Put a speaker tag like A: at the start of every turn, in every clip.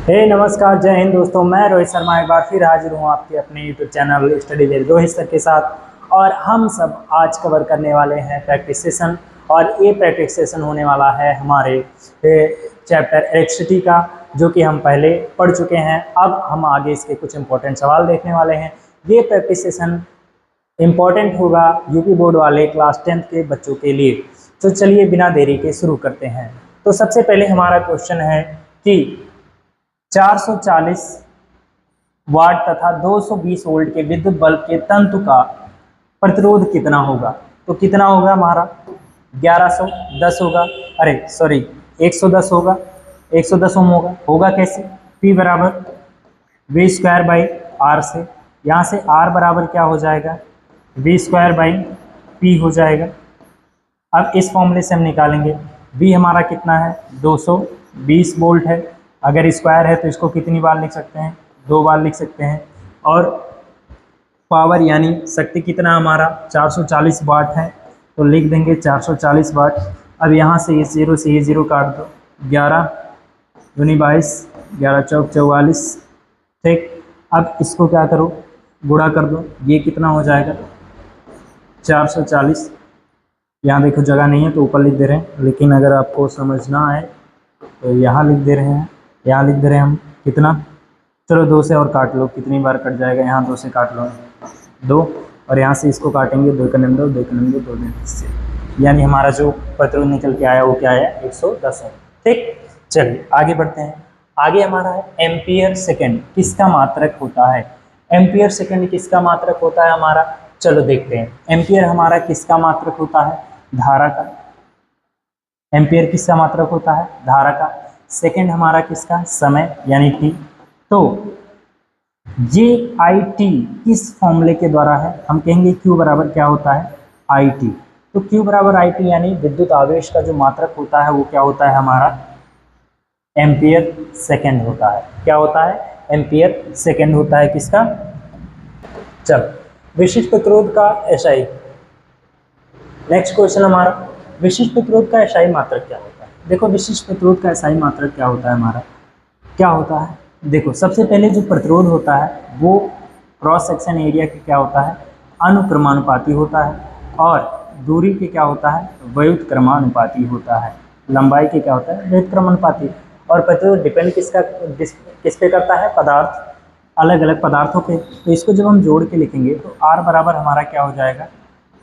A: नमस्कार, जय हिंद दोस्तों। मैं रोहित शर्मा एक बार फिर हाजिर हूँ आपके अपने YouTube channel study with Rohit sir के साथ। और हम सब आज कवर करने वाले हैं प्रैक्टिस सेशन। और ये प्रैक्टिस सेशन होने वाला है हमारे चैप्टर इलेक्ट्रिसिटी का, जो कि हम पहले पढ़ चुके हैं। अब हम आगे इसके कुछ इंपॉर्टेंट सवाल देखने वाले हैं। ये प्रैक्टिस सेशन इम्पॉर्टेंट होगा यूपी बोर्ड वाले क्लास 10th के बच्चों के लिए। तो चलिए बिना देरी के शुरू करते हैं। तो सबसे पहले हमारा क्वेश्चन है कि 440 वाट तथा 220 वोल्ट के विद्युत बल्ब के तंतु का प्रतिरोध कितना होगा। तो कितना होगा हमारा 1110 होगा, अरे सॉरी 110 होगा, 110 ओम होगा कैसे। P बराबर वी स्क्वायर बाई आर से, यहाँ से R बराबर क्या हो जाएगा, वी स्क्वायर बाई P हो जाएगा। अब इस फॉर्मूले से हम निकालेंगे V हमारा कितना है 220 वोल्ट है। अगर स्क्वायर है तो इसको कितनी बार लिख सकते हैं, 2 बार लिख सकते हैं। और पावर यानी शक्ति कितना हमारा 440 वाट है, तो लिख देंगे 440 वाट। अब यहाँ से ये जीरो काट दो, 11 दूनी 22, 11 चौक 44, ठीक। अब इसको क्या करो, गुणा कर दो, ये कितना हो जाएगा 440। यहाँ देखो जगह नहीं है तो ऊपर लिख दे रहे हैं, लेकिन अगर आपको समझना है तो यहाँ लिख दे रहे हैं, यहाँ लिख दे रहे हैं हम कितना। चलो 2 से और काट लो, कितनी बार कट जाएगा, यहाँ 2 से काट लो 2, और यहाँ से इसको काटेंगे 2 का नंबर 2 का नंबर 2 से, यानी हमारा जो प्रतिरोध निकल के आया वो क्या है 110 है, ठीक। चलिए आगे बढ़ते हैं। आगे हमारा है एम्पियर सेकेंड किसका मात्रक होता है। एम्पियर सेकेंड किसका मात्रक होता है हमारा, चलो देखते हैं। एम्पियर हमारा किसका मात्रक होता है, धारा का। एम्पियर किसका मात्रक होता है, धारा का। सेकेंड हमारा किसका, समय यानी टी। तो जे आई टी किस फॉर्मूले के द्वारा है, हम कहेंगे Q बराबर क्या होता है आई टी। तो Q बराबर आई टी यानी विद्युत आवेश का जो मात्रक होता है वो क्या होता है हमारा एम्पियर सेकेंड होता है। क्या होता है, एम्पियर सेकेंड होता है किसका। चलो विशिष्ट प्रतिरोध का एसआई, नेक्स्ट क्वेश्चन हमारा, विशिष्ट प्रतिरोध का एसआई मात्रक क्या होता है। देखो विशिष्ट प्रतिरोध का एसआई मात्रक क्या होता है हमारा, क्या होता है। देखो सबसे पहले जो प्रतिरोध होता है वो क्रॉस सेक्शन एरिया के क्या होता है अनुक्रमानुपाती होता है, और दूरी के क्या होता है व्युत्क्रमानुपाती होता है, लंबाई के क्या होता है व्युत्क्रमानुपाती। और प्रतिरोध डिपेंड किस पे करता है, पदार्थ, अलग अलग पदार्थों पे। तो इसको जब हम जोड़ के लिखेंगे तो R बराबर हमारा क्या हो जाएगा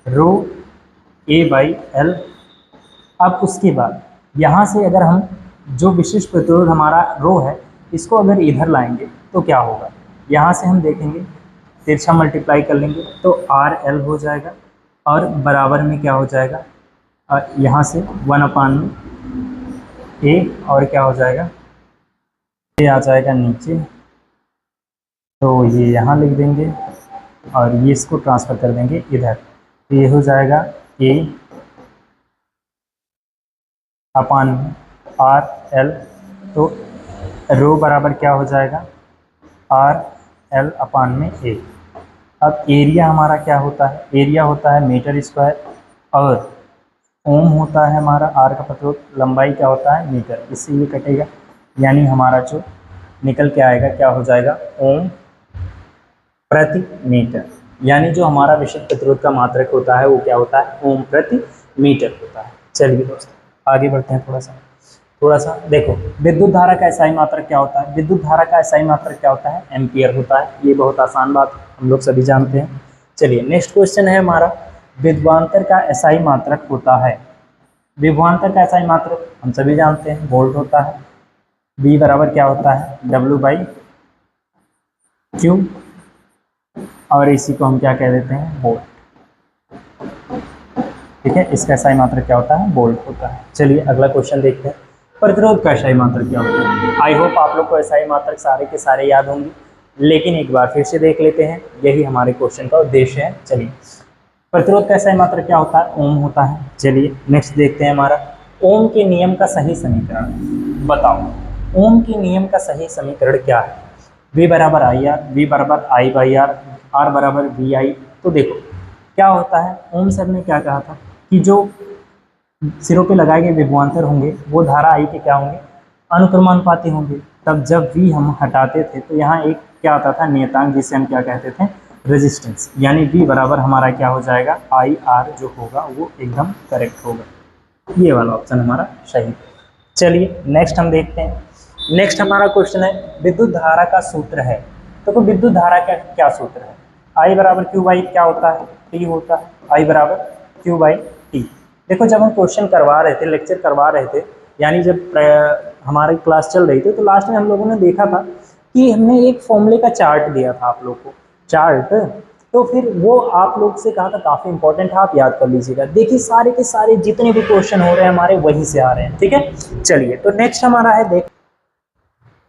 A: रो ए बाई एल। अब उसके बाद यहाँ से अगर हम जो विशिष्ट प्रतिरोध हमारा रो है इसको अगर इधर लाएंगे तो क्या होगा, यहाँ से हम देखेंगे तिरछा मल्टीप्लाई कर लेंगे तो आर एल हो जाएगा, और बराबर में क्या हो जाएगा यहाँ से 1/में ए, और क्या हो जाएगा ये आ जाएगा नीचे, तो ये यहाँ लिख देंगे और ये इसको ट्रांसफ़र कर देंगे इधर, तो ये हो जाएगा ए अपान आर एल। तो रो बराबर क्या हो जाएगा आर एल अपान में ए। अब एरिया हमारा क्या होता है, एरिया होता है मीटर स्क्वायर, और ओम होता है हमारा आर का प्रतिरोध, लंबाई क्या होता है मीटर, इससे ये कटेगा, यानी हमारा जो निकल के आएगा क्या हो जाएगा ओम प्रति मीटर। यानी जो हमारा विशिष्ट प्रतिरोध का मात्रक होता है वो क्या होता है ओम प्रति मीटर होता है। चलिए दोस्तों आगे बढ़ते हैं थोड़ा सा देखो विद्युत धारा का एसआई मात्रक क्या होता है। विद्युत धारा का एसआई मात्रक क्या होता है एम्पियर होता है। ये बहुत आसान बात हम लोग सभी जानते हैं। चलिए नेक्स्ट क्वेश्चन है हमारा, विभवांतर का एसआई मात्रक होता है। विभवांतर का एसआई मात्रक हम सभी जानते हैं वोल्ट होता है। V बराबर क्या होता है W बाई क्यू, और इसी को हम क्या कह देते हैं वोल्ट, ठीक है। इसका एसआई मात्रक क्या होता है वोल्ट होता है। चलिए अगला क्वेश्चन देखते हैं, प्रतिरोध का एसआई मात्रक क्या होता है। आई होप आप लोग को एसआई मात्रक सारे के सारे याद होंगे, लेकिन एक बार फिर से देख लेते हैं, यही हमारे क्वेश्चन का उद्देश्य है। चलिए प्रतिरोध का एसआई मात्रक क्या होता है ओम होता है। चलिए नेक्स्ट देखते हैं हमारा, ओम के नियम का सही समीकरण बताओ। ओम के नियम का सही समीकरण क्या है, V बराबर आई आर, वी बराबर आई बाई आर, आर बराबर वी आई। तो देखो क्या होता है, ओम सर ने क्या कहा था कि जो सिरों पे लगाए गए विभवांतर होंगे वो धारा आई के क्या होंगे अनुक्रमानुपाती होंगे, तब जब V हम हटाते थे तो यहाँ एक क्या आता था नियतांक, जिसे हम क्या कहते थे रेजिस्टेंस, यानी V बराबर हमारा क्या हो जाएगा IR जो होगा वो एकदम करेक्ट होगा। ये वाला ऑप्शन हमारा सही। चलिए नेक्स्ट हम देखते हैं। नेक्स्ट हमारा क्वेश्चन है विद्युत धारा का सूत्र है। तो विद्युत धारा का क्या सूत्र है, I बराबर क्यू बाई क्या होता है टी होता है, I बराबर क्यू बाई टी। देखो जब हम क्वेश्चन करवा रहे थे, लेक्चर करवा रहे थे, यानी जब हमारी क्लास चल रही थी तो लास्ट में हम लोगों ने देखा था कि हमने एक फॉर्मूले का चार्ट दिया था आप लोग को, चार्ट। तो फिर वो आप लोग से कहा था काफी इंपॉर्टेंट है, आप याद कर लीजिएगा। देखिए सारे के सारे जितने भी क्वेश्चन हो रहे हैं हमारे वहीं से आ रहे हैं, ठीक है। चलिए तो नेक्स्ट हमारा है देख,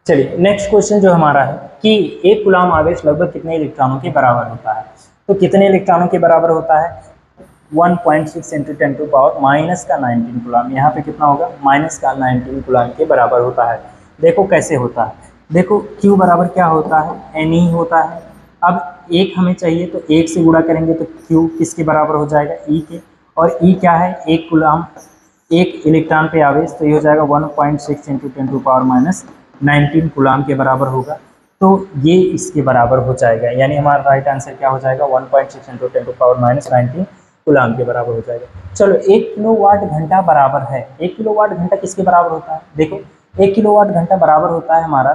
A: चलिए नेक्स्ट क्वेश्चन जो हमारा है कि एक कूलाम आवेश लगभग कितने इलेक्ट्रॉनों के बराबर होता है। तो कितने इलेक्ट्रॉनों के बराबर होता है 1.6 इंटू 10 टू पावर माइनस का 19 कूलाम। यहाँ पे कितना होगा माइनस का 19 कूलाम के बराबर होता है। देखो कैसे होता है, देखो Q बराबर क्या होता है N ही होता है। अब एक हमें चाहिए तो एक से गुणा करेंगे तो Q किसके बराबर हो जाएगा E के, और E क्या है एक कूलाम एक इलेक्ट्रॉन पे आवेश, तो ये हो जाएगा 1.6 into 10 to power minus 19 coulomb के बराबर होगा। तो ये इसके बराबर हो जाएगा, यानी हमारा राइट आंसर क्या हो जाएगा 1.6 into 10 to power minus 19 coulomb के बराबर हो जाएगा। चलो 1 किलोवाट घंटा बराबर है, 1 किलोवाट घंटा किसके बराबर होता है, देखो 1 किलोवाट घंटा बराबर होता है हमारा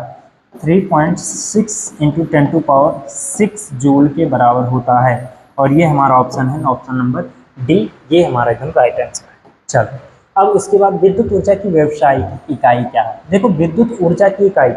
A: 3.6 इंटू 10 टू पावर 6 जूल के बराबर होता है। और ये हमारा ऑप्शन है ऑप्शन नंबर डी, ये हमारा एकदम राइट आंसर है। चलो अब उसके बाद विद्युत ऊर्जा की व्यावसायिक इकाई क्या है। देखो विद्युत ऊर्जा की इकाई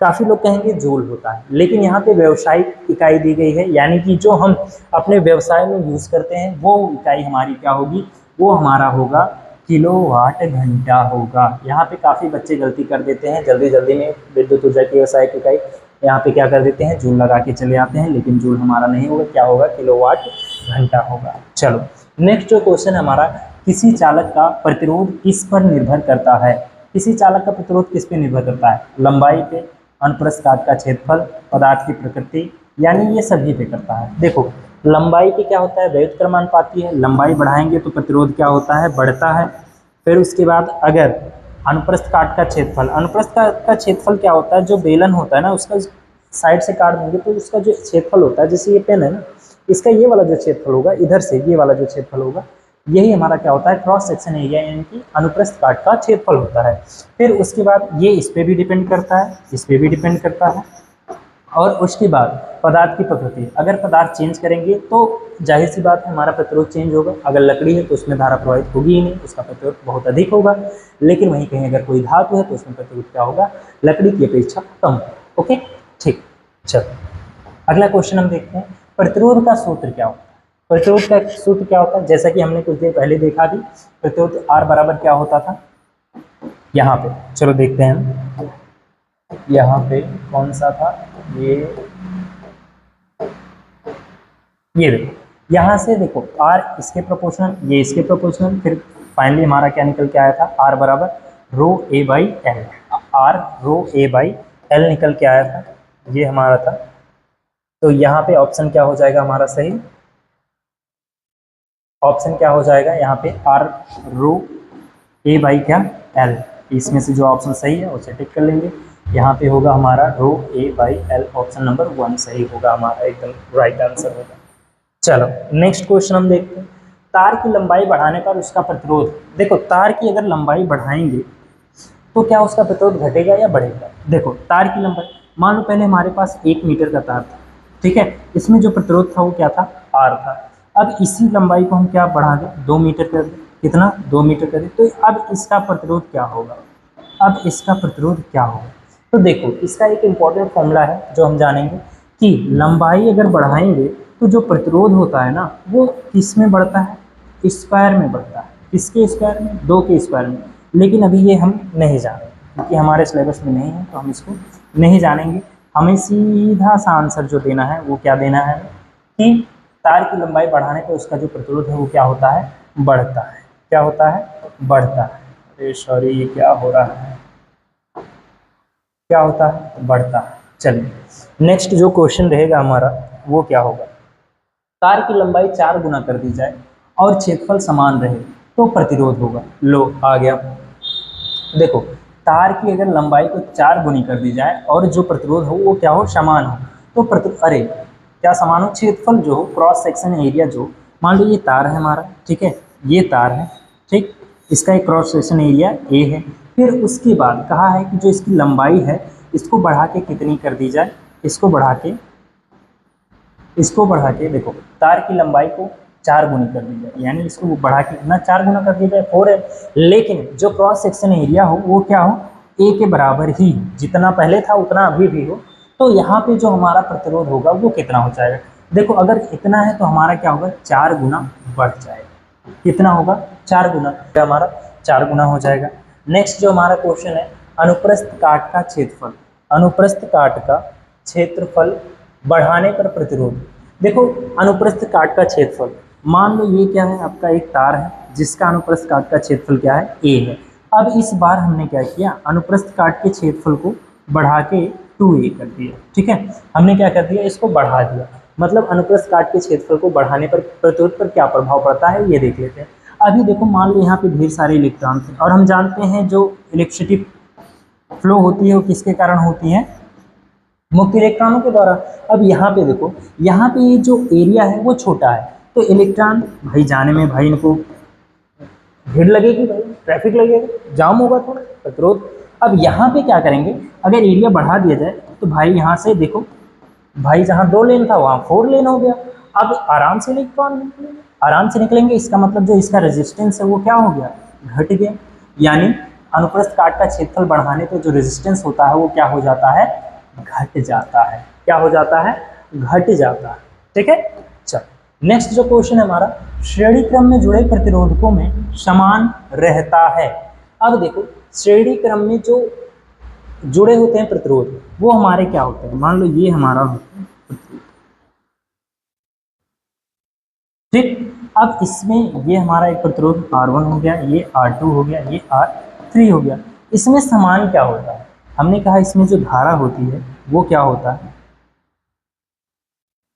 A: काफी लोग कहेंगे जूल होता है, लेकिन यहाँ पे व्यावसायिक इकाई दी गई है, यानी कि जो हम अपने व्यवसाय में यूज करते हैं वो इकाई हमारी क्या होगी, वो हमारा होगा किलोवाट घंटा होगा। यहाँ पे काफी बच्चे गलती कर देते हैं, जल्दी जल्दी में विद्युत ऊर्जा की व्यावसायिक इकाई यहाँ पे क्या कर देते हैं जूल लगा के चले आते हैं, लेकिन जूल हमारा नहीं होगा, क्या होगा किलोवाट घंटा होगा। चलो नेक्स्ट जो क्वेश्चन हमारा, किसी चालक का प्रतिरोध किस पर निर्भर करता है। किसी चालक का प्रतिरोध किस पे निर्भर करता है, लंबाई पे, अनुप्रस्थ काट का क्षेत्रफल, पदार्थ की प्रकृति, यानी ये सभी पे करता है। देखो लंबाई पे क्या होता है व्युत्क्रमानुपाती है, लंबाई बढ़ाएंगे तो प्रतिरोध क्या होता है बढ़ता है। फिर उसके बाद अगर अनुप्रस्थ काट का क्षेत्रफल, अनुप्रस्थ काट का क्षेत्रफल क्या होता है, जो बेलन होता है ना उसका साइड से काट देंगे तो उसका जो क्षेत्रफल होता है, जैसे ये पेन है ना, इसका ये वाला जो क्षेत्रफल होगा इधर से ये वाला जो क्षेत्रफल होगा, यही हमारा क्या होता है क्रॉस सेक्शन एरिया, यानी कि अनुप्रस्थ काट का क्षेत्रफल होता है। फिर उसके बाद ये इस पे भी डिपेंड करता है, इस पे भी डिपेंड करता है। और उसके बाद पदार्थ की प्रकृति, अगर पदार्थ चेंज करेंगे तो जाहिर सी बात है हमारा प्रतिरोध चेंज होगा। अगर लकड़ी है तो उसमें धारा प्रवाहित होगी ही नहीं, उसका प्रतिरोध बहुत अधिक होगा। लेकिन वहीं कहीं अगर कोई धातु है तो उसमें प्रतिरोध क्या होगा, लकड़ी की अपेक्षा कम होगा। ओके ठीक, चलो अगला क्वेश्चन हम देखते हैं, प्रतिरोध का सूत्र क्या होता है। प्रतिरोध का सूत्र क्या होता है, जैसा कि हमने कुछ देर पहले देखा भी, प्रतिरोध R बराबर क्या होता था, यहाँ पे चलो देखते हैं, यहाँ पे कौन सा था, ये देखो यहाँ से देखो R इसके प्रोपोर्शनल, ये इसके प्रोपोर्शनल, फिर फाइनली हमारा क्या निकल के आया था R बराबर row A by L, R row A by L निकल के आया था, ये हमारा था। तो यहाँ पे ऑप्शन क्या हो जाएगा हमारा सही, ऑप्शन क्या हो जाएगा यहाँ पे R रो ए बाई क्या एल, इसमें से जो ऑप्शन सही है उसे टिक कर लेंगे। यहाँ पे होगा हमारा रो A by L, option number 1 सही होगा हमारा, एकदम राइट आंसर होगा। चलो नेक्स्ट क्वेश्चन हम देखते हैं, तार की लंबाई बढ़ाने पर उसका प्रतिरोध। देखो तार की अगर लंबाई बढ़ाएंगे तो क्या उसका प्रतिरोध घटेगा या बढ़ेगा। देखो तार की लंबाई, मान लो पहले हमारे पास 1 मीटर का तार था, ठीक है, इसमें जो प्रतिरोध था वो क्या था R था। अब इसी लंबाई को हम क्या बढ़ा दें 2 मीटर कर दें, कितना 2 मीटर कर दें, तो अब इसका प्रतिरोध क्या होगा, अब इसका प्रतिरोध क्या होगा। तो देखो इसका एक इम्पॉर्टेंट फॉर्मूला है जो हम जानेंगे कि लंबाई अगर बढ़ाएंगे तो जो प्रतिरोध होता है ना वो किस में बढ़ता है, स्क्वायर में बढ़ता है। किसके स्क्वायर में, 2 के स्क्वायर में। लेकिन अभी ये हम नहीं जानेंगे क्योंकि हमारे सिलेबस में नहीं है, तो हम इसको नहीं जानेंगे। हमें सीधा सा आंसर जो देना है वो क्या देना है कि तार की लंबाई बढ़ाने पर उसका जो प्रतिरोध है वो क्या होता है बढ़ता है, क्या होता है बढ़ता है। अरे सॉरी ये क्या हो रहा है, क्या होता है बढ़ता है। चलिए नेक्स्ट जो क्वेश्चन रहेगा हमारा वो क्या होगा, तार की लंबाई 4 गुना कर दी जाए और क्षेत्रफल समान रहे तो प्रतिरोध होगा। लो आ गया, देखो तार की अगर लंबाई को 4 गुनी कर दी जाए और जो प्रतिरोध हो वो क्या हो, समान हो, तो अरे क्या समान हो, क्षेत्रफल जो हो, क्रॉस सेक्शन एरिया जो, मान लो ये तार है हमारा, ठीक है, ये तार है, ठीक, इसका एक क्रॉस सेक्शन एरिया ए है। फिर उसके बाद कहा है कि जो इसकी लंबाई है इसको बढ़ा के कितनी कर दी जाए, इसको बढ़ा के देखो तार की लंबाई को 4 गुनी कर दी जाए, यानी इसको बढ़ा के कितना 4 गुना कर दिया जाए, 4 है, लेकिन जो क्रॉस सेक्शन एरिया हो वो क्या हो, ए के बराबर ही, जितना पहले था उतना अभी भी हो, तो यहाँ पे जो हमारा प्रतिरोध होगा वो कितना हो जाएगा। देखो अगर इतना है तो हमारा क्या होगा, 4 गुना बढ़ जाएगा, कितना होगा, 4 गुना, हमारा 4 गुना हो जाएगा। नेक्स्ट जो हमारा क्वेश्चन है, अनुप्रस्थ काट का क्षेत्रफल, अनुप्रस्थ काट का क्षेत्रफल बढ़ाने पर प्रतिरोध। देखो अनुप्रस्थ काट का क्षेत्रफल, मान लो ये क्या है, आपका एक तार है जिसका अनुप्रस्थ काट का क्षेत्रफल क्या है, ए है। अब इस बार हमने क्या किया, अनुप्रस्थ काट के क्षेत्रफल को बढ़ा के 2a कर दिया, ठीक है, हमने क्या कर दिया, इसको बढ़ा दिया, मतलब अनुप्रस्थ काट के क्षेत्रफल को बढ़ाने पर प्रतिरोध पर क्या प्रभाव पड़ता है ये देख लेते हैं। अभी देखो मान लो यहाँ पे ढेर सारे इलेक्ट्रॉन थे और हम जानते हैं जो इलेक्ट्रिसिटी फ्लो होती है वो किसके कारण होती है, मुक्त इलेक्ट्रॉनों के द्वारा। अब यहाँ पे देखो, यहाँ पे ये जो एरिया है वो छोटा है, तो इलेक्ट्रॉन भाई जाने में भाई इनको भीड़ लगेगी, भाई ट्रैफिक लगेगा, जाम होगा थोड़ा प्रतिरोध। अब यहाँ पे क्या करेंगे, अगर एरिया बढ़ा दिया जाए तो भाई यहाँ से देखो, भाई जहाँ 2 लेन था वहाँ 4 लेन हो गया, अब आराम से इलेक्ट्रॉन निकलेंगे, आराम से निकलेंगे, इसका मतलब जो इसका रेजिस्टेंस है वो क्या हो गया, घट गया, यानी अनुप्रस्थ काट का क्षेत्रफल बढ़ाने पर जो रेजिस्टेंस होता है वो क्या हो जाता है, घट जाता है, क्या हो जाता है, घट जाता है, ठीक है। चल नेक्स्ट जो क्वेश्चन है हमारा, श्रेणी क्रम में जुड़े प्रतिरोधकों में समान रहता है। अब देखो श्रेणी क्रम में जो जुड़े होते हैं प्रतिरोध वो हमारे क्या होते हैं, मान लो ये हमारा होता है प्रतिरोध, ठीक, अब इसमें ये हमारा एक प्रतिरोध R1 हो गया, ये R2 हो गया, ये R3 हो गया, इसमें समान क्या होता है, हमने कहा इसमें जो धारा होती है वो क्या होता है,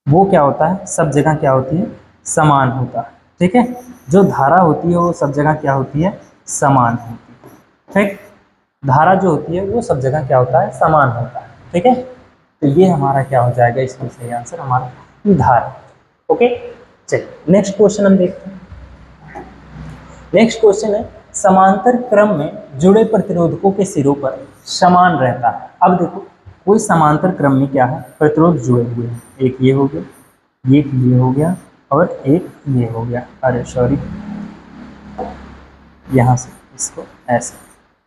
A: वो क्या होता है, सब जगह क्या होती है, समान होता है, ठीक है, जो धारा होती है वो सब जगह क्या होती है, समान होती है, ठीक, धारा जो होती है वो सब जगह क्या होता है, समान होता है, ठीक है, तो ये हमारा क्या हो जाएगा, इसमें सही आंसर हमारा धारा। ओके चलिए नेक्स्ट क्वेश्चन हम देखते हैं। नेक्स्ट क्वेश्चन है, समांतर क्रम में जुड़े प्रतिरोधकों के सिरों पर समान रहता है। अब देखो कोई समांतर क्रम में क्या है, प्रतिरोध जुड़े हुए हैं, एक ये हो गया, एक ये हो गया और एक ये हो गया, अरे सॉरी यहाँ से इसको ऐसे,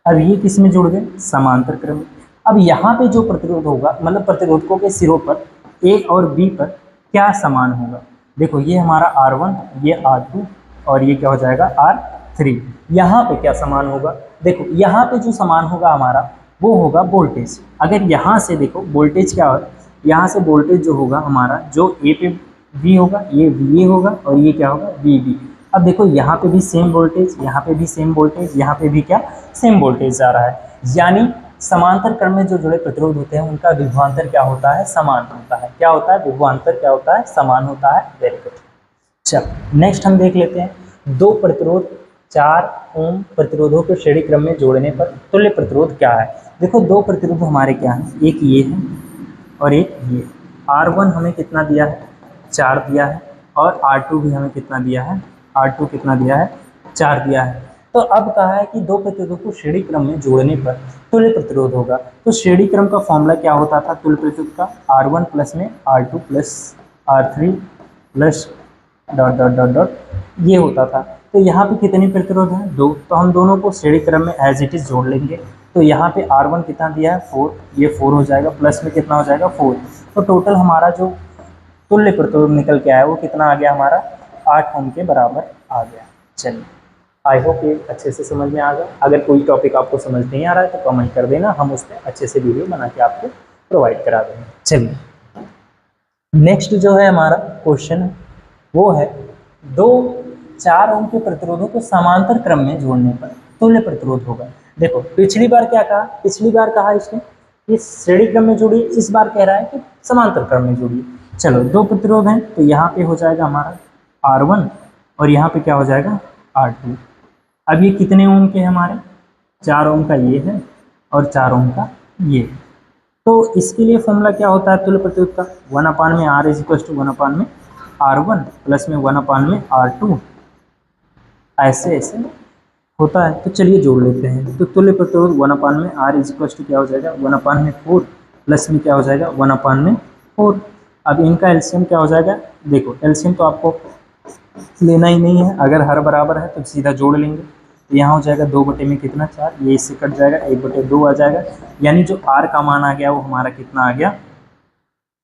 A: अब ये किस में जुड़ गए, समांतर क्रम में। अब यहाँ पे जो प्रतिरोध होगा, मतलब प्रतिरोधकों के सिरों पर ए और बी पर क्या समान होगा, देखो ये हमारा R1, ये R2 और ये क्या हो जाएगा R3, यहाँ पे क्या समान होगा, देखो यहाँ पे जो समान होगा हमारा वो होगा वोल्टेज। अगर यहाँ से देखो वोल्टेज क्या हो, यहाँ से वोल्टेज जो होगा हमारा, जो ए पे वी होगा, ये वी ए होगा और ये क्या होगा वी बी। अब देखो यहाँ पे भी सेम वोल्टेज, यहाँ पे भी सेम वोल्टेज, यहाँ पे भी क्या सेम वोल्टेज जा रहा है, यानी समांतर क्रम में जो जुड़े प्रतिरोध होते हैं उनका विभवांतर क्या होता है, समान होता है, क्या होता है, विभवांतर क्या होता है, समान होता है। Very good. चलो नेक्स्ट हम देख लेते हैं, दो प्रतिरोध 4 ओम प्रतिरोधों को श्रेणी क्रम में जोड़ने पर तुल्य प्रतिरोध क्या है। देखो दो प्रतिरोध हमारे क्या हैं, एक ये है और एक ये। R1 हमें कितना दिया है, 4 दिया है, और R2 भी हमें कितना दिया है, R2 कितना दिया है, 4 दिया है। तो अब कहा है कि दो प्रतिरोधों को श्रेणी क्रम में जोड़ने पर तुल्य प्रतिरोध होगा। तो श्रेणी क्रम का फॉर्मूला क्या होता था तुल्य प्रतिरोध का, R1 प्लस में R2 plus R3 plus dot dot dot dot ये होता था। तो यहाँ पे कितने प्रतिरोध हैं, 2, तो हम दोनों को श्रेणी क्रम में एज इट इज जोड़ लेंगे। तो यहाँ पे R1 कितना दिया है 4, ये 4 हो जाएगा, प्लस में कितना हो जाएगा 4, तो टोटल हमारा जो तुल्य प्रतिरोध निकल के आया वो कितना आ गया हमारा 8 ओम के बराबर आ गया। चलिए आई होप ये अच्छे से समझ में आ गया। अगर कोई टॉपिक आपको समझ नहीं आ रहा है तो कमेंट कर देना, हम उस पर अच्छे से वीडियो बना के आपको प्रोवाइड करा देंगे। चलिए नेक्स्ट जो है हमारा क्वेश्चन वो है, 4 ओम के प्रतिरोधों को समांतर क्रम में जोड़ने पर तुल्य प्रतिरोध होगा। देखो पिछली बार क्या कहा, पिछली बार कहा इसने इस श्रेणी क्रम में जोड़िए, इस बार कह रहा है कि समांतर क्रम में जोड़िए। चलो दो प्रतिरोध हैं तो यहाँ पे हो जाएगा हमारा R1 और यहाँ पे क्या हो जाएगा R2। अब ये कितने ओम के हैं हमारे, 4 ओम का ये है और 4 ओम का ये। तो इसके लिए फॉर्मूला क्या होता है तुल्य प्रतिरोध का, 1/r is equal to 1/r1 plus में 1/r2, ऐसे ऐसे होता है। तो चलिए जोड़ लेते हैं। तो तुल्य प्रतिरोध 1/r इज इक्वल टू क्या हो जाएगा 1/4 प्लस में क्या हो जाएगा 1/4। अब इनका एलसीएम क्या हो जाएगा, देखो एलसीएम तो आपको लेना ही नहीं है, अगर हर बराबर है तो सीधा जोड़ लेंगे। तो यहाँ हो जाएगा 2 बटे में कितना 4, ये इससे कट जाएगा, 1/2 आ जाएगा। यानी जो आर का मान आ गया वो हमारा कितना आ गया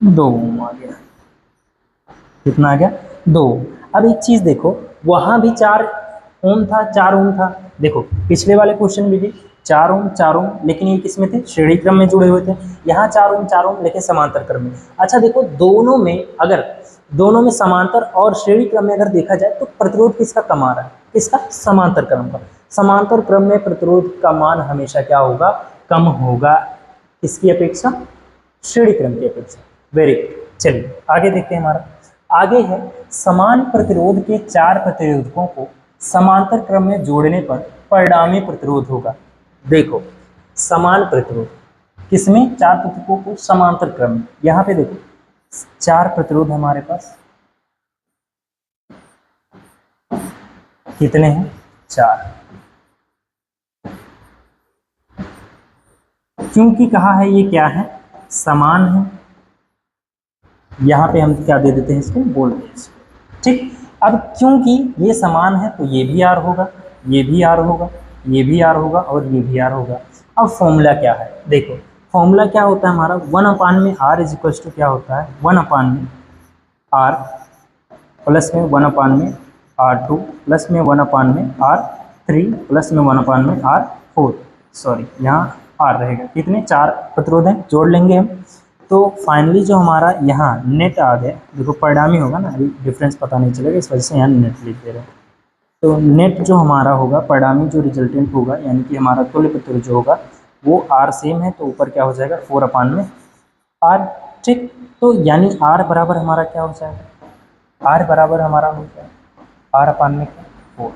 A: 2 ओम आ गया। कितना आ गया 2। अब एक चीज देखो, वहां भी 4 ओम था, 4 ओम था। देखो पिछले वाले क्वेश्चन में भी 4 ओम 4 ओम, लेकिन ये किस में थे, श्रेणी क्रम में जुड़े हुए थे। यहाँ 4 ओम 4 ओम लेकिन समांतर क्रम में। अच्छा देखो दोनों में, अगर दोनों में समांतर और श्रेणी क्रम में अगर देखा जाए तो प्रतिरोध किसका कम आ रहा है, किसका, समांतर क्रम का। समांतर क्रम में प्रतिरोध का मान हमेशा क्या होगा, कम होगा, किसकी अपेक्षा, श्रेणी क्रम की अपेक्षा। Very good. चलिए आगे देखते हैं। हमारा आगे है समान प्रतिरोध के 4 प्रतिरोधकों को समांतर क्रम में जोड़ने पर परिणामी प्रतिरोध होगा। देखो समान प्रतिरोध किसमें, 4 प्रतिरोधकों को समांतर क्रम में। यहाँ पे देखो 4 प्रतिरोध हमारे पास कितने हैं, 4। क्योंकि कहा है ये क्या है, समान है, यहाँ पे हम क्या दे देते हैं इसको, वोल्टेज। ठीक, अब क्योंकि ये समान है तो ये भी आर होगा, ये भी आर होगा, ये भी आर होगा और ये भी आर होगा। अब फॉर्मूला क्या है, देखो फॉर्मूला क्या होता है हमारा, 1/r इज इक्वल टू क्या होता है 1/r प्लस में 1/r2 प्लस में 1/r3 प्लस में 1/r4। सॉरी यहाँ आर रहेगा, कितने 4 प्रतिरोध हैं, जोड़ लेंगे हम। तो फाइनली जो हमारा यहाँ नेट आ गया, देखो परिणामी होगा ना, अभी डिफरेंस पता नहीं चलेगा, इस वजह से यहाँ नेट लिख दे रहे हैं। तो नेट जो हमारा होगा, परिणामी जो रिजल्टेंट होगा, यानी कि हमारा तुल्य प्रतिरोध जो होगा वो आर सेम है, तो ऊपर क्या हो जाएगा 4/r। ठीक, तो यानी आर बराबर हमारा क्या हो जाएगा, आर बराबर हमारा हो जाएगा r/4।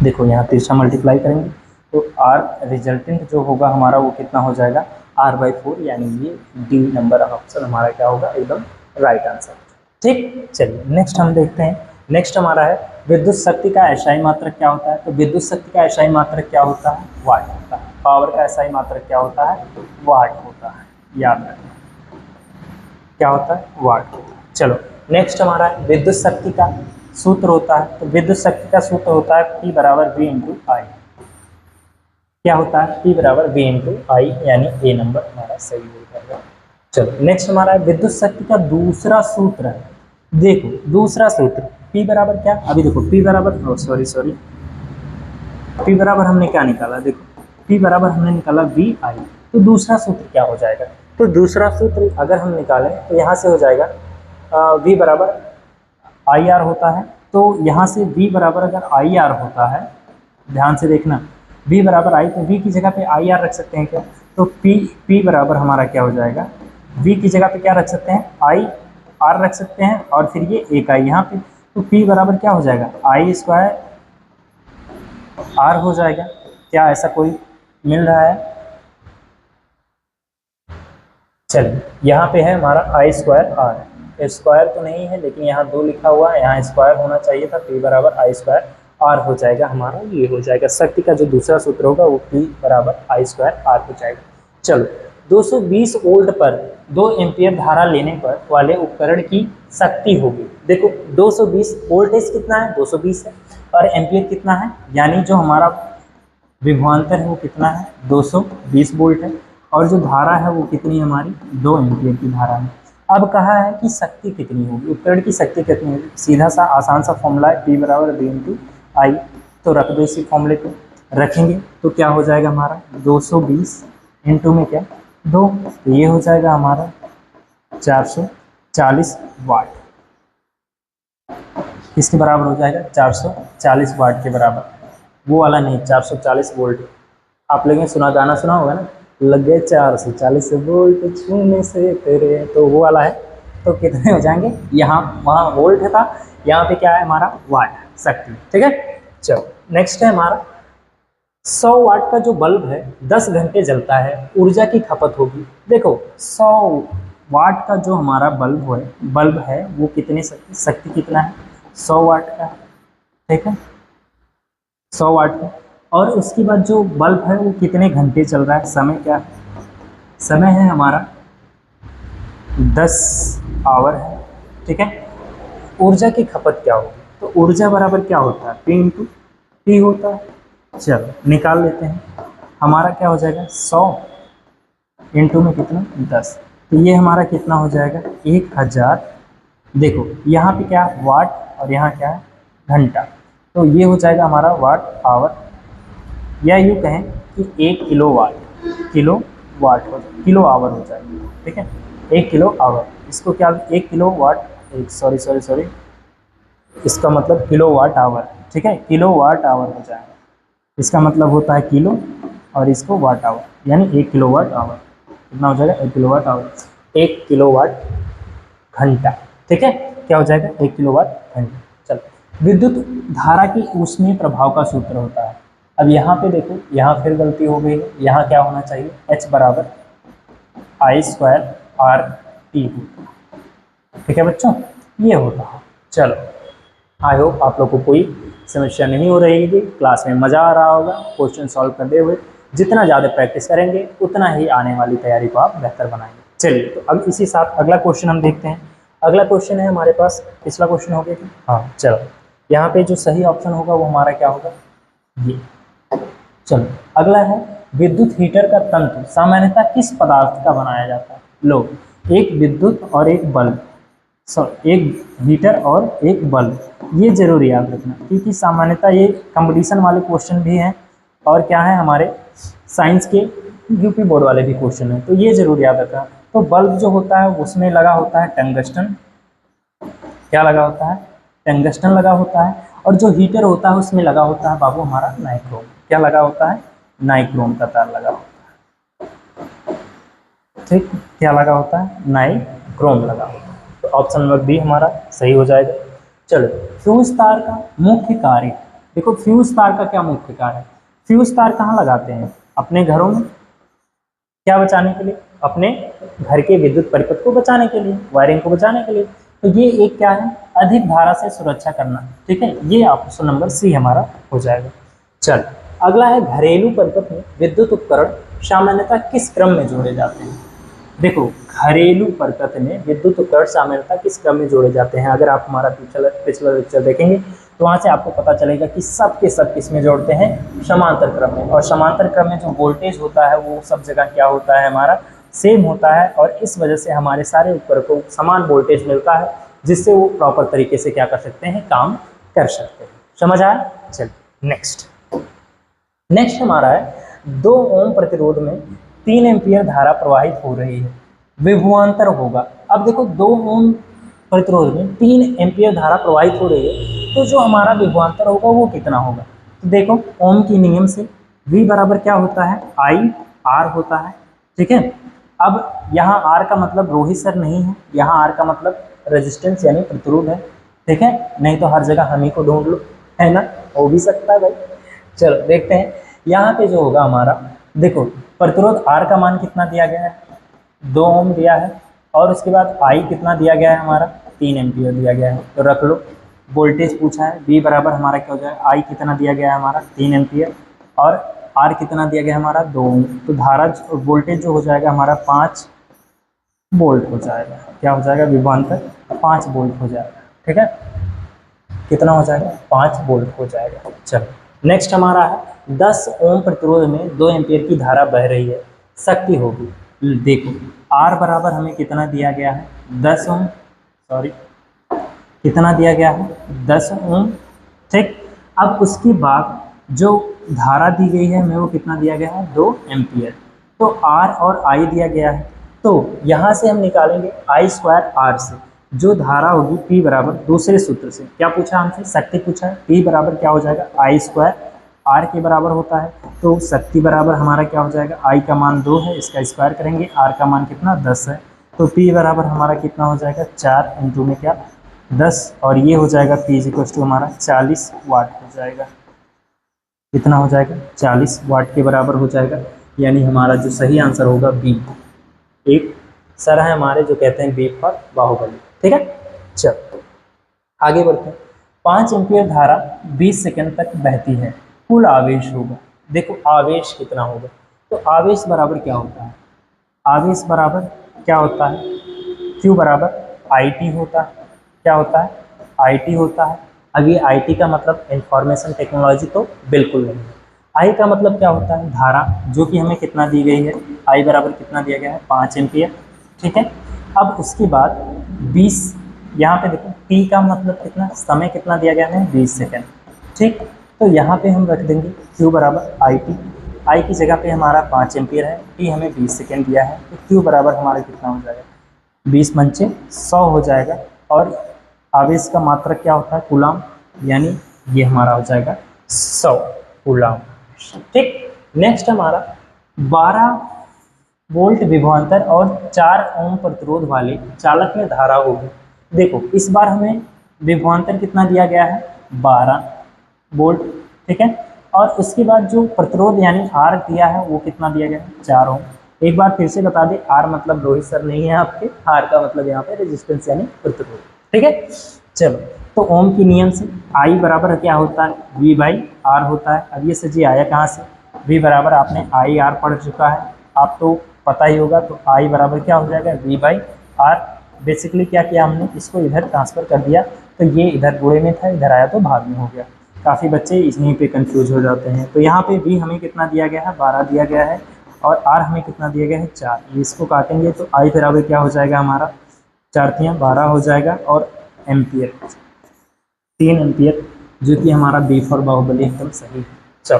A: देखो यहाँ तिरछा मल्टीप्लाई करेंगे तो आर रिजल्टेंट जो होगा हमारा वो कितना हो जाएगा r/4, यानी ये डी नंबर ऑप्शन हमारा क्या होगा, एकदम राइट आंसर। ठीक, चलिए नेक्स्ट हम देखते हैं। नेक्स्ट हमारा है विद्युत शक्ति का एसआई मात्रक क्या होता है। तो विद्युत शक्ति का एसआई मात्रक क्या होता है, वाट होता है। पावर का एसआई मात्रक क्या होता है, वाट होता है, याद रखना क्या होता है, वाट होता है। चलो नेक्स्ट हमारा विद्युत शक्ति का सूत्र होता है। तो विद्युत शक्ति का सूत्र होता है P बराबर V इंटू आई। क्या होता है, P बराबर V इंटू आई, यानी ए नंबर हमारा सही हो जाएगा। चलो नेक्स्ट हमारा विद्युत शक्ति का दूसरा सूत्र है। देखो दूसरा सूत्र P बराबर क्या, अभी देखो P बराबर सॉरी P बराबर हमने क्या निकाला, देखो P बराबर हमने निकाला V आई। तो दूसरा सूत्र क्या हो जाएगा, तो दूसरा सूत्र अगर हम निकालें तो यहाँ से हो जाएगा V बराबर आई आर होता है। तो यहाँ से V बराबर अगर आई आर होता है, ध्यान से देखना, V बराबर आई, तो V की जगह पे आई आर रख सकते हैं क्या, तो P बराबर हमारा क्या हो जाएगा, V की जगह पे क्या रख सकते हैं, आई आर रख सकते हैं, और फिर ये एक आई यहाँ पे, तो P बराबर क्या हो जाएगा आई स्क्वायर आर हो जाएगा। क्या ऐसा कोई मिल रहा है, चलिए यहाँ पे है हमारा आई स्क्वायर आर, स्क्वायर तो नहीं है लेकिन यहाँ 2 लिखा हुआ है, यहाँ स्क्वायर होना चाहिए था। P बराबर आई स्क्वायर आर हो जाएगा हमारा, ये हो जाएगा शक्ति का जो दूसरा सूत्र होगा वो P बराबर आई स्क्वायर आर हो जाएगा। चलो 220 वोल्ट पर 2 एम्पियर धारा लेने पर वाले उपकरण की शक्ति होगी। देखो 220 वोल्टेज कितना है, 220 है, और एम्पियर कितना है, यानी जो हमारा विभवांतर है वो कितना है 220 वोल्ट है, और जो धारा है वो कितनी हमारी 2 एम्पियर की धारा है। अब कहा है कि शक्ति कितनी होगी, उपकरण की शक्ति कितनी होगी, सीधा सा आसान सा फॉर्मूला है P बराबर V इंटू आई। तो रख दो इसी फॉर्मूले पे, रखेंगे तो क्या हो जाएगा हमारा 220 इंटू में क्या 2, तो ये हो जाएगा हमारा 440 वाट। किसके बराबर हो जाएगा 440 वाट के बराबर, वो वाला नहीं 440 वोल्ट। आप लोगों ने सुना, गाना सुना होगा ना, लग गए 440 वोल्ट छूने से तेरे, तो वो वाला है। तो कितने हो जाएंगे, यहाँ वहाँ वोल्ट था, यहाँ पे क्या है हमारा वाट शक्ति। ठीक है, चलो नेक्स्ट है हमारा 100 वाट का जो बल्ब है 10 घंटे जलता है, ऊर्जा की खपत होगी। देखो 100 वाट का जो हमारा बल्ब है वो कितनी शक्ति कितना है, 100 वाट का, ठीक है, 100 वाट का। और उसके बाद जो बल्ब है वो कितने घंटे चल रहा है, समय क्या है, समय है हमारा 10 आवर है, ठीक है। ऊर्जा की खपत क्या होगी, तो ऊर्जा बराबर क्या होता है, P इंटू टी होता है। चलो निकाल लेते हैं, हमारा क्या हो जाएगा 100 इंटू में कितना 10, तो ये हमारा कितना हो जाएगा 1000। देखो यहाँ पे क्या है वाट और यहाँ क्या है घंटा, तो ये हो जाएगा हमारा वाट आवर, या यूँ कहें कि 1 किलो वाट किलो आवर हो जाएगा, ठीक है, 1 किलो आवर। इसको क्या 1 किलो वाट, एक सॉरी सॉरी सॉरी, इसका मतलब किलो वाट आवर, ठीक है, किलो वाट आवर हो जाएगा। इसका मतलब होता है किलो और इसको वाट आवर, यानी 1 किलो वाट आवर कितना हो जाएगा, 1 किलो वाट आवर, 1 किलोवाट घंटा, ठीक है, क्या हो जाएगा 1 किलोवाट घंटा। चलो विद्युत धारा की ऊष्मीय प्रभाव का सूत्र होता है। अब यहाँ पे देखो, यहाँ फिर गलती हो गई है, यहाँ क्या होना चाहिए H बराबर I²R T, ठीक है बच्चों, ये होता है। चलो आई होप आप लोग को कोई समस्या नहीं हो रही है, क्लास में मज़ा आ रहा होगा क्वेश्चन सॉल्व करते हुए। जितना ज़्यादा प्रैक्टिस करेंगे उतना ही आने वाली तैयारी को आप बेहतर बनाएंगे। चलिए तो अब इसी साथ अगला क्वेश्चन हम देखते हैं। अगला क्वेश्चन है हमारे पास, पिछला क्वेश्चन हो गया क्या, हाँ चलो, यहाँ पे जो सही ऑप्शन होगा वो हमारा क्या होगा ये। चलो अगला है, विद्युत हीटर का तंतु सामान्यतः किस पदार्थ का बनाया जाता है। लो, एक विद्युत और एक बल्ब, एक हीटर और एक बल्ब, ये जरूर याद रखना, क्योंकि सामान्यतः ये कंपटीशन वाले क्वेश्चन भी हैं और क्या है हमारे साइंस के यूपी बोर्ड वाले भी क्वेश्चन हैं, तो ये जरूर याद रखना। तो बल्ब जो होता है उसमें लगा होता है टंगस्टन, क्या लगा होता है, टंगस्टन लगा होता है। और जो हीटर होता है उसमें लगा होता है बाबू हमारा नाइक्रोम, क्या लगा होता है, नाइक्रोम का तार लगा होता है, ठीक, क्या लगा होता है, नाइक्रोम लगा होता है। तो ऑप्शन नंबर बी हमारा सही हो जाएगा। चलो फ्यूज तार का मुख्य कार्य, देखो फ्यूज तार का क्या मुख्य कार्य है, फ्यूज तार कहाँ लगाते हैं, अपने घरों में, क्या बचाने के लिए, अपने घर के विद्युत परिपथ को बचाने के लिए, वायरिंग को बचाने के लिए। तो ये एक क्या है, अधिक धारा से सुरक्षा करना, ठीक है, ये ऑप्शन नंबर सी हमारा हो जाएगा। चल अगला है, घरेलू परिपथ में विद्युत उपकरण सामान्यतः किस क्रम में जोड़े जाते हैं। देखो घरेलू परिपथ में विद्युत उपकरण सामान्यतः किस क्रम में जोड़े जाते हैं, अगर आप हमारा पिछला लेक्चर देखेंगे तो वहाँ से आपको पता चलेगा कि सब के सब किस में जोड़ते हैं, समांतर क्रम में। और समांतर क्रम में जो वोल्टेज होता है वो सब जगह क्या होता है हमारा सेम होता है, और इस वजह से हमारे सारे उपकरण को समान वोल्टेज मिलता है, जिससे वो प्रॉपर तरीके से क्या कर सकते हैं, काम कर सकते हैं। समझ आया। चलिए नेक्स्ट हमारा है, 2 ओम प्रतिरोध में 3 एम्पियर धारा प्रवाहित हो रही है, विभवांतर होगा। अब देखो 2 ओम प्रतिरोध में 3 एम्पियर धारा प्रवाहित हो रही है, तो जो हमारा विभवांतर होगा वो कितना होगा। तो देखो ओम की नियम से V बराबर क्या होता है, I/R होता है, ठीक है। अब यहाँ R का मतलब रोहित सर नहीं है, यहाँ R का मतलब रेजिस्टेंस यानी प्रतिरोध है, ठीक है, नहीं तो हर जगह हम ही को ढूंढ लो, है ना, हो भी सकता है भाई। चलो देखते हैं यहाँ पे जो होगा हमारा, देखो प्रतिरोध R का मान कितना दिया गया है, 2 ओम दिया है, और उसके बाद I कितना दिया गया है हमारा 3 एम्पियर दिया गया है, तो रख लो। वोल्टेज पूछा है, V बराबर हमारा क्या हो जाएगा, I कितना दिया गया है हमारा 3 एम्पियर, और R कितना दिया गया है हमारा 2 ओम, तो धारा वोल्टेज जो हो जाएगा हमारा 5 वोल्ट हो जाएगा, क्या हो जाएगा, विभवांतर 5 वोल्ट हो जाएगा, ठीक है, कितना हो जाएगा 5 वोल्ट हो जाएगा। चलो नेक्स्ट हमारा है, 10 ओम प्रतिरोध में 2 एम्पियर की धारा बह रही है, शक्ति होगी। देखो R बराबर हमें कितना दिया गया है, 10 ओम, सॉरी कितना दिया गया है 10 ओम, ठीक। अब उसके बाद जो धारा दी गई है हमें वो कितना दिया गया है, 2 एम्पियर, तो R और I दिया गया है, तो यहाँ से हम निकालेंगे I²R से जो धारा होगी P बराबर, दूसरे सूत्र से क्या पूछा हमसे, शक्ति पूछा है, P बराबर क्या हो जाएगा I²R के बराबर होता है, तो शक्ति बराबर हमारा क्या हो जाएगा, I का मान 2 है, इसका स्क्वायर करेंगे, R का मान कितना 10 है, तो P बराबर हमारा कितना हो जाएगा 4 इंटू में क्या 10, और ये हो जाएगा P इक्वल टू हमारा 40 वाट हो जाएगा, कितना हो जाएगा, 40 वाट के बराबर हो जाएगा। यानी हमारा जो सही आंसर होगा बी। एक सर है हमारे जो कहते हैं बी फॉर बाहुबली। ठीक है, चल आगे बढ़ते हैं। 5 एम्पीयर धारा 20 सेकंड तक बहती है, कुल आवेश होगा। देखो आवेश कितना होगा, तो आवेश बराबर क्या होता है, आवेश बराबर क्या होता है, Q बराबर आई टी होता है। क्या होता है, आई टी होता है। अब ये आई टी का मतलब इंफॉर्मेशन टेक्नोलॉजी तो बिल्कुल नहीं है। आई का मतलब क्या होता है, धारा, जो कि हमें कितना दी गई है, आई बराबर कितना दिया गया है, 5 एम्पियर। ठीक है, अब उसके बाद 20, यहाँ पे देखो टी का मतलब कितना, समय कितना दिया गया है, 20 सेकेंड। ठीक, तो यहाँ पे हम रख देंगे Q बराबर आई टी। आई की जगह पे हमारा 5 एम्पियर है, टी हमें 20 सेकेंड दिया है, तो Q बराबर हमारा कितना हो जाएगा, 20 पंचे 100 हो जाएगा। और आवेश का मात्रक क्या होता है, कूलाम, यानी ये हमारा हो जाएगा 100 कूलाम। ठीक, नेक्स्ट हमारा 12 वोल्ट विभवांतर और 4 ओम प्रतिरोध वाले चालक में धारा होगी। देखो इस बार हमें विभवांतर कितना दिया गया है, 12 वोल्ट। ठीक है, और उसके बाद जो प्रतिरोध यानी आर दिया है वो कितना दिया गया है, 4 ओम। एक बार फिर से बता दें, आर मतलब रोहित सर नहीं है आपके, आर का मतलब यहाँ पे रेजिस्टेंस यानी प्रतिरोध। ठीक है, चलो तो ओम की नियम से आई बराबर क्या होता है, वी बाई आर होता है। अब ये सजी आया कहाँ से, वी बराबर आपने आई आर पढ़ चुका है, आप तो पता ही होगा। तो आई बराबर क्या हो जाएगा, वी बाई आर। बेसिकली क्या किया हमने, इसको इधर ट्रांसफर कर दिया, तो ये इधर गुणे में था, इधर आया तो भाग में हो गया। काफ़ी बच्चे इन्हीं पे कंफ्यूज हो जाते हैं। तो यहाँ पे वी हमें कितना दिया गया है, 12 दिया गया है, और आर हमें कितना दिया गया है, 4। इसको काटेंगे तो आई बराबर क्या हो जाएगा हमारा, 4×3 12 हो जाएगा, और एम्पियर 3 एम्पियर, जो कि हमारा बी फॉर बाहुबली एकदम सही है। चलो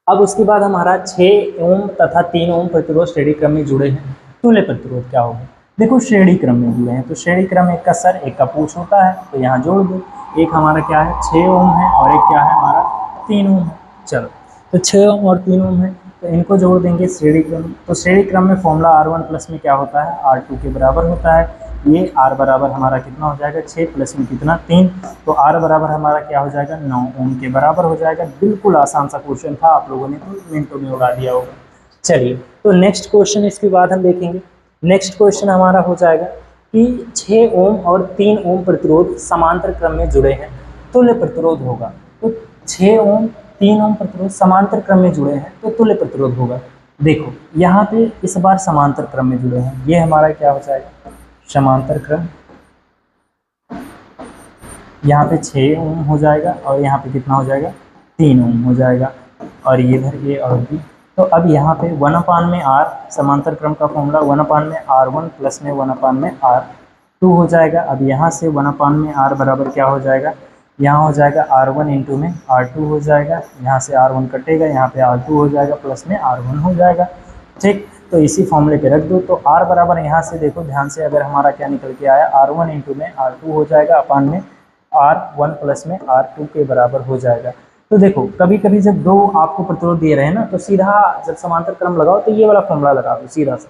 A: अब उसके बाद हमारा 6 ओम तथा 3 ओम प्रतिरोध श्रेणी क्रम में जुड़े हैं, तुल्य प्रतिरोध क्या होगा। देखो श्रेणी क्रम में जुड़े हैं, तो श्रेणी क्रम एक का सर एक का पूछ होता है, तो यहाँ जोड़ दो। एक हमारा क्या है, 6 ओम है, और एक क्या है हमारा, 3 ओम है। चलो तो 6 ओम और 3 ओम है, तो इनको जोड़ देंगे श्रेणी क्रम। तो श्रेणी क्रम में फॉर्मूला R1 प्लस में क्या होता है, R2 के बराबर होता है। ये R बराबर हमारा कितना हो जाएगा, 6 प्लस में कितना, 3। तो R बराबर हमारा क्या हो जाएगा, 9 ओम के बराबर हो जाएगा। बिल्कुल आसान सा क्वेश्चन था, आप लोगों ने तो मिनटों में उड़ा दिया होगा। चलिए तो नेक्स्ट क्वेश्चन इसके बाद हम देखेंगे। नेक्स्ट क्वेश्चन हमारा हो जाएगा कि 6 ओम और 3 ओम प्रतिरोध समांतर क्रम में जुड़े हैं, तुल्य प्रतिरोध होगा। तो 6 ओम 3 ओम प्रतिरोध समांतर क्रम में जुड़े हैं, तो तुल्य प्रतिरोध होगा। देखो यहाँ पे इस बार समांतर क्रम में जुड़े हैं, ये हमारा क्या हो जाएगा, समांतर क्रम। यहाँ पे 6 ओम हो जाएगा, और यहाँ पे कितना हो जाएगा, 3 ओम हो जाएगा, और ये इधर ये और भी। तो अब यहाँ पे 1/r समांतर क्रम का फॉर्मूला 1/r1 प्लस में 1/r2 हो जाएगा। अब यहाँ से 1/r बराबर क्या हो जाएगा, यहाँ हो जाएगा R1 इंटू में R2 हो जाएगा, यहाँ से R1 कटेगा, यहाँ पे R2 हो जाएगा, प्लस में R1 हो जाएगा। ठीक, तो इसी फॉर्मूले पे रख दो। तो R बराबर यहाँ से देखो ध्यान से, अगर हमारा क्या निकल के आया, R1 इंटू में R2 हो जाएगा, अपान में R1 प्लस में R2 के बराबर हो जाएगा। तो देखो कभी कभी जब दो आपको प्रतिरोध दे रहे हैं ना, तो सीधा जब समांतर क्रम लगाओ तो ये वाला फॉर्मूला लगा दो सीधा सा।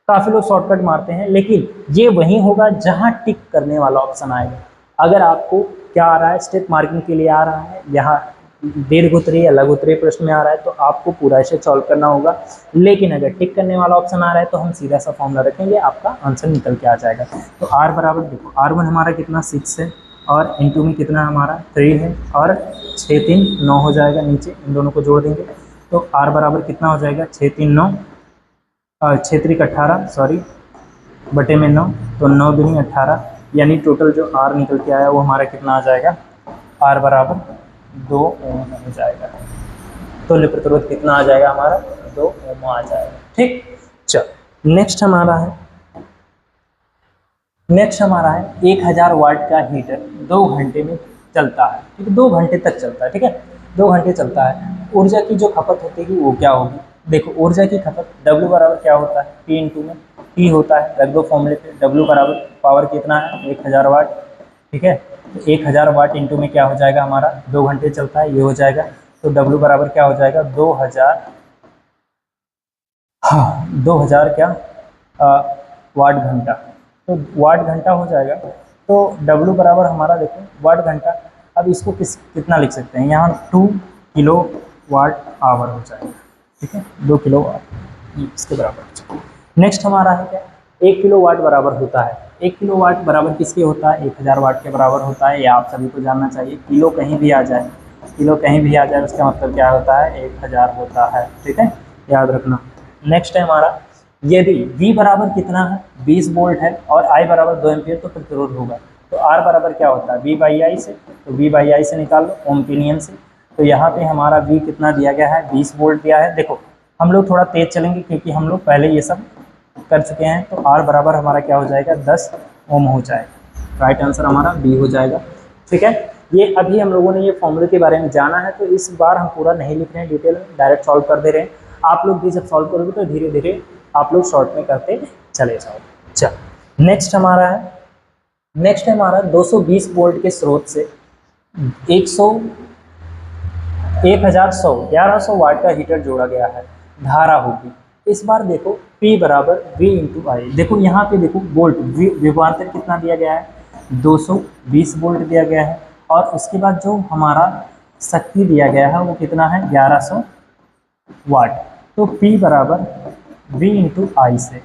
A: काफ़ी लोग शॉर्टकट मारते हैं, लेकिन ये वही होगा जहाँ टिक करने वाला ऑप्शन आएगा। अगर आपको क्या आ रहा है, स्टेप मार्किंग के लिए आ रहा है, यहाँ दीर्घ उत्तरीय या लघु उत्तरीय प्रश्न में आ रहा है, तो आपको पूरा इसे सॉल्व करना होगा। लेकिन अगर टिक करने वाला ऑप्शन आ रहा है तो हम सीधा सा फॉर्मूला रखेंगे, आपका आंसर निकल के आ जाएगा। तो R बराबर देखो, R1 हमारा कितना 6 है, और इंटू में कितना हमारा 3 है, और 6 3 9 हो जाएगा, नीचे इन दोनों को जोड़ देंगे। तो R बराबर कितना हो जाएगा, 6 3 9, 6 3 18, सॉरी, बटे में 9, तो 9 दूनी 18, यानी टोटल जो R निकल के आया वो हमारा कितना आ जाएगा, R बराबर 2 ओम हो जाएगा। तुल्य प्रतिरोध कितना आ जाएगा हमारा, 2 ओम आ जाएगा। ठीक, चलो नेक्स्ट हमारा है 1000 वाट का हीटर 2 घंटे में चलता है। ठीक है, 2 घंटे तक चलता है। ठीक है, 2 घंटे चलता है। ऊर्जा की जो खपत होती है वो क्या होगी, देखो ऊर्जा की खपत W बराबर क्या होता है, P इंटू में T होता है, रख दो फॉर्मूले पे। W बराबर पावर कितना है, 1000 वाट। ठीक है, तो 1000 वाट इंटू में क्या हो जाएगा हमारा, 2 घंटे चलता है, ये हो जाएगा। तो W बराबर क्या हो जाएगा, 2000, हाँ 2000 क्या, वाट घंटा। तो वाट घंटा हो जाएगा। तो W बराबर हमारा देखो वाट घंटा। अब इसको कितना लिख सकते हैं, यहाँ 2 किलो वाट आवर हो जाएगा, ठीक है, 2 किलो वाट इसके बराबर हो जाएगा। नेक्स्ट हमारा है क्या, 1 किलो वाट बराबर होता है, 1 किलो वाट बराबर किसके होता है, 1000 वाट के बराबर होता है, या आप सभी को जानना चाहिए। किलो कहीं भी आ जाए, किलो कहीं भी आ जाए उसका मतलब क्या होता है, 1000 होता है, ठीक है, याद रखना। नेक्स्ट है हमारा, यदि V बराबर कितना है, 20 वोल्ट है और I बराबर 2 एम्पियर तो प्रतिरोध होगा, तो R बराबर क्या होता है, V बाई आई से, तो V बाई आई से निकाल लो ओम के नियम से। तो यहाँ पे हमारा V कितना दिया गया है, 20 वोल्ट दिया है। देखो हम लोग थोड़ा तेज चलेंगे क्योंकि हम लोग पहले ये सब कर चुके हैं, तो R बराबर हमारा क्या हो जाएगा, 10 ओम हो जाएगा। राइट आंसर हमारा B हो जाएगा, ठीक है। ये अभी हम लोगों ने ये फॉर्मूले के बारे में जाना है, तो इस बार हम पूरा नहीं लिख रहे हैं डिटेल में, डायरेक्ट सॉल्व कर दे रहे हैं। आप लोग भी जब सॉल्व करोगे तो धीरे धीरे आप लोग शॉर्ट में करते चले जाओगे। चल नेक्स्ट हमारा है, नेक्स्ट है हमारा 220 वोल्ट के स्रोत से 1100 वाट का हीटर जोड़ा गया है, धारा होगी। इस बार देखो P बराबर V इंटू आई। देखो यहाँ पे देखो वोल्ट विभवांतर कितना दिया गया है, 220 वोल्ट दिया गया है, और उसके बाद जो हमारा शक्ति दिया गया है वो कितना है, 1100 वाट। तो P बराबर V इंटू आई से,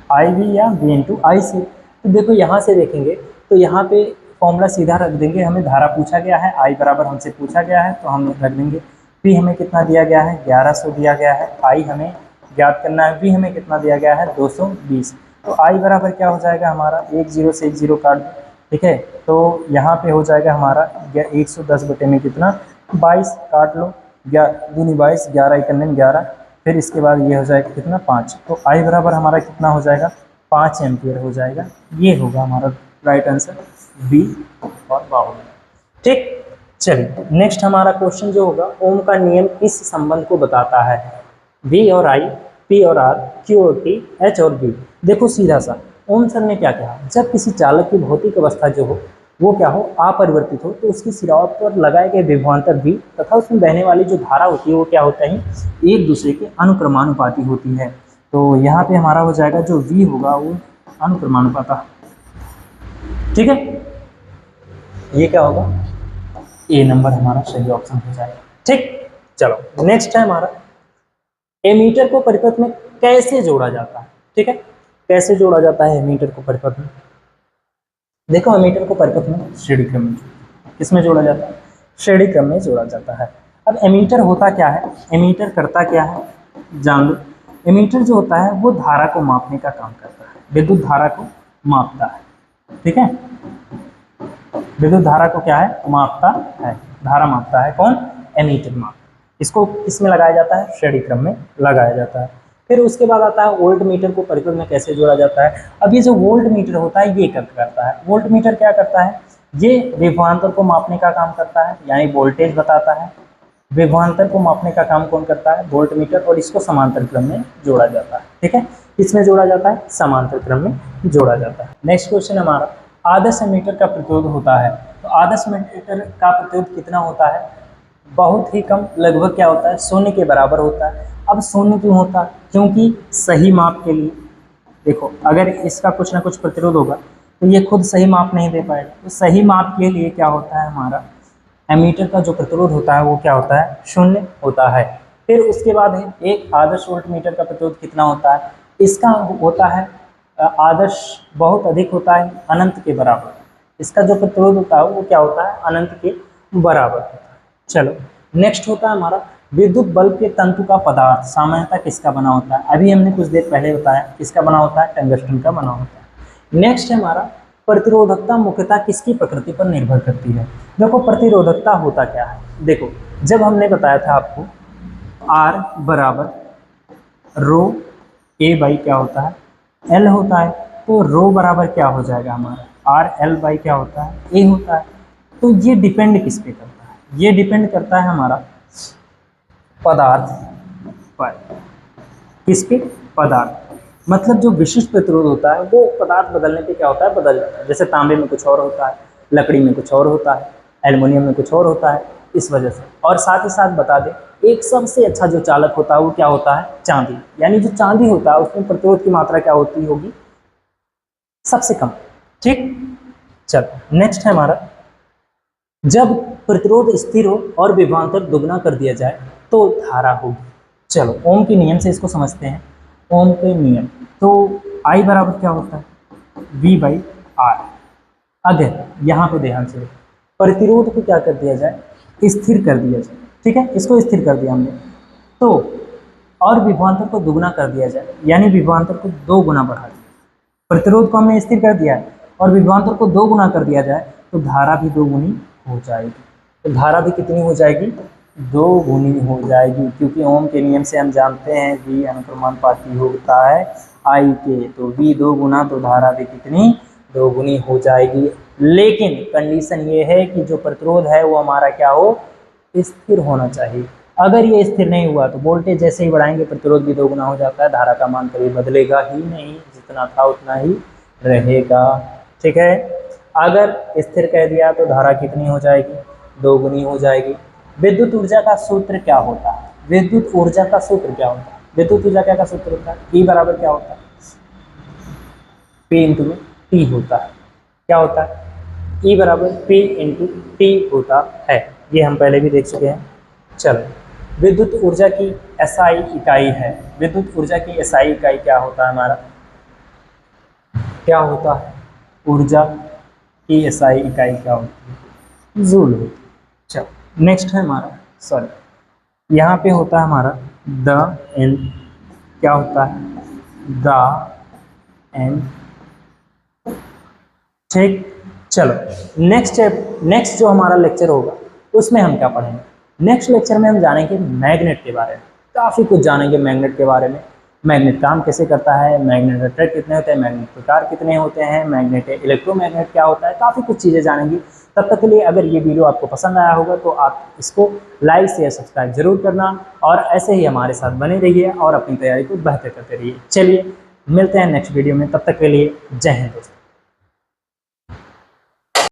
A: आई वी या V इंटू आई से। तो देखो यहाँ से देखेंगे तो यहाँ पे फॉर्मूला सीधा रख देंगे, हमें धारा पूछा गया है, आई बराबर हमसे पूछा गया है तो हम रख देंगे। P हमें कितना दिया गया है, 1100 दिया गया है, आई हमें ज्ञात करना है, V हमें कितना दिया गया है, 220। तो आई बराबर क्या हो जाएगा हमारा, 1 0 से 1 0 काट दो, ठीक है। तो यहाँ पे हो जाएगा हमारा 110 बटे में कितना, 22 काट लो, 22, 11 इकन्ने 11, फिर इसके बाद ये हो जाएगा कितना, 5। तो आई बराबर हमारा कितना हो जाएगा, 5 एम्पियर हो जाएगा। ये होगा हमारा राइट आंसर बी और 52, ठीक। चलिए नेक्स्ट हमारा क्वेश्चन जो होगा, ओम का नियम किस संबंध को बताता है, V और I, P और R, Q और T, H और B। देखो सीधा सा ओम सर ने क्या कहा, जब किसी चालक की भौतिक अवस्था जो हो वो क्या हो, अपरिवर्तित हो, तो उसकी सिराओं पर लगाए गए विभवांतर V तथा उसमें बहने वाली जो धारा होती है वो क्या होता है, एक दूसरे के अनुक्रमानुपाती होती है। तो यहाँ पे हमारा हो जाएगा जो V होगा वो अनुक्रमानुपाता, ठीक है। ये क्या होगा, ए नंबर हमारा सही ऑप्शन हो जाएगा, ठीक। चलो नेक्स्ट है हमारा, एमीटर को परिपथ में कैसे जोड़ा जाता है, ठीक है, कैसे जोड़ा जाता है एमीटर को परिपथ में। देखो एमीटर को परिपथ में श्रेणी क्रम में, किसमें जोड़ा जाता है, श्रेणी क्रम में जोड़ा जाता है। अब एमीटर होता क्या है, एमीटर करता क्या है, जान लो। एमीटर जो होता है वो धारा को मापने का काम करता है, विद्युत धारा को मापता है, ठीक है, विद्युत धारा को क्या है, मापता है, धारा मापता है, कौन, एमीटर मापता है। इसको किसमें लगाया जाता है, श्रेणी क्रम में लगाया जाता है। फिर उसके बाद आता है वोल्ट मीटर को परिपथ में कैसे जोड़ा जाता है। अब ये जो वोल्ट मीटर होता है ये करता है, वोल्ट मीटर क्या करता है, ये विभवांतर को मापने का काम करता है, यानी वोल्टेज बताता है। विभवांतर को मापने का काम कौन करता है, वोल्ट मीटर, और इसको समांतर क्रम में जोड़ा जाता है, ठीक है, इसमें जोड़ा जाता है, समांतर क्रम में जोड़ा जाता है। नेक्स्ट क्वेश्चन हमारा, आदर्श एमीटर का प्रतिरोध होता है, तो आदर्श एमीटर का प्रतिरोध कितना होता है, बहुत ही कम, लगभग क्या होता है, 0 के बराबर होता है। अब 0 क्यों होता है, क्योंकि सही माप के लिए, देखो अगर इसका कुछ ना कुछ प्रतिरोध होगा तो ये खुद सही माप नहीं दे पाएगा, तो सही माप के लिए क्या होता है, हमारा एमीटर का जो प्रतिरोध होता है वो क्या होता है, 0 होता है। फिर उसके बाद है एक आदर्श वोल्ट मीटर का प्रतिरोध कितना होता है, इसका होता है आदर्श बहुत अधिक होता है, अनंत के बराबर। इसका जो प्रतिरोध होता है वो क्या होता है, अनंत के बराबर होता है। चलो नेक्स्ट होता है हमारा, विद्युत बल्ब के तंतु का पदार्थ सामान्यतः किसका बना होता है, अभी हमने कुछ देर पहले बताया किसका बना होता है, टंगस्टन का बना होता है। नेक्स्ट है हमारा, प्रतिरोधकता मुख्यतः किसकी प्रकृति पर निर्भर करती है। देखो प्रतिरोधकता होता क्या है, देखो जब हमने बताया था आपको R बराबर रो ए बाई क्या होता है, L होता है, तो रो बराबर क्या हो जाएगा हमारा, RL बाई क्या होता है, A होता है। तो ये डिपेंड किस पे करता है, ये डिपेंड करता है हमारा पदार्थ पर, किस पे, पदार्थ, मतलब जो विशिष्ट प्रतिरोध होता है वो पदार्थ बदलने पे क्या होता है, बदल जाता है। जैसे तांबे में कुछ और होता है, लकड़ी में कुछ और होता है, एल्युमिनियम में कुछ और होता है, इस वजह से। और साथ ही साथ बता दें, एक सबसे अच्छा जो चालक होता है वो क्या होता है, चांदी, यानी जो चांदी होता है उसमें प्रतिरोध की मात्रा क्या होती होगी, सबसे कम, ठीक। चलो नेक्स्ट है हमारा, जब प्रतिरोध स्थिर हो और विभवांतर दुगना कर दिया जाए तो धारा होगी। चलो ओम के नियम से इसको समझते हैं। ओम के नियम, तो I बराबर क्या होता है, V बाई आर। अगर यहाँ पे ध्यान से प्रतिरोध को क्या कर दिया जाए, स्थिर कर दिया जाए, ठीक है, इसको स्थिर कर दिया हमने, तो और विभवांतर को दुगना कर दिया जाए, यानी विभवांतर को 2 गुना बढ़ा दिया। प्रतिरोध को हमने स्थिर कर दिया है और विभवांतर को 2 गुना कर दिया जाए तो धारा भी 2 गुनी हो जाएगी। तो धारा भी कितनी हो जाएगी, 2 गुनी हो जाएगी, क्योंकि ओम के नियम से हम जानते हैं V अनुक्रमानुपाती होता है I के, तो V 2 गुना, तो धारा भी कितनी, 2 गुनी हो जाएगी। लेकिन कंडीशन ये है कि जो प्रतिरोध है वो हमारा क्या हो, स्थिर होना चाहिए। अगर ये स्थिर नहीं हुआ तो वोल्टेज जैसे ही बढ़ाएंगे प्रतिरोध भी 2 गुना हो जाता है, धारा का मान कभी बदलेगा ही नहीं, जितना था उतना ही रहेगा, ठीक है। अगर स्थिर कह दिया तो धारा कितनी हो जाएगी, 2 गुनी हो जाएगी। विद्युत ऊर्जा का सूत्र क्या होता है, विद्युत ऊर्जा का सूत्र क्या होता है, विद्युत ऊर्जा क्या का सूत्र होता है, E बराबर क्या होता है, P इंटू टी होता है। क्या होता है, E बराबर P इंटू टी होता है, ये हम पहले भी देख चुके हैं। चलो, विद्युत ऊर्जा की SI इकाई है, विद्युत ऊर्जा की SI इकाई क्या होता है हमारा, क्या होता है, ऊर्जा की SI इकाई क्या होती है, जूल होती है। चलो नेक्स्ट है हमारा, सॉरी यहाँ पे होता है हमारा द एन, क्या होता है, द एन, ठीक। चलो नेक्स्ट जो हमारा लेक्चर होगा उसमें हम क्या पढ़ेंगे, नेक्स्ट लेक्चर में हम जानेंगे मैग्नेट के बारे में, काफ़ी कुछ जानेंगे मैग्नेट के बारे में। मैग्नेट काम कैसे करता है, मैग्नेट अट्रैक्ट कितने होते हैं, मैग्नेट प्रकार कितने होते हैं, मैग्नेट इलेक्ट्रोमैग्नेट क्या होता है, काफ़ी कुछ चीज़ें जानेंगे। तब तक के लिए अगर ये वीडियो आपको पसंद आया होगा तो आप इसको लाइक शेयर सब्सक्राइब जरूर करना, और ऐसे ही हमारे साथ बने रहिए और अपनी तैयारी को बेहतर करते रहिए। चलिए मिलते हैं नेक्स्ट वीडियो में, तब तक के लिए जय हिंद दोस्तों।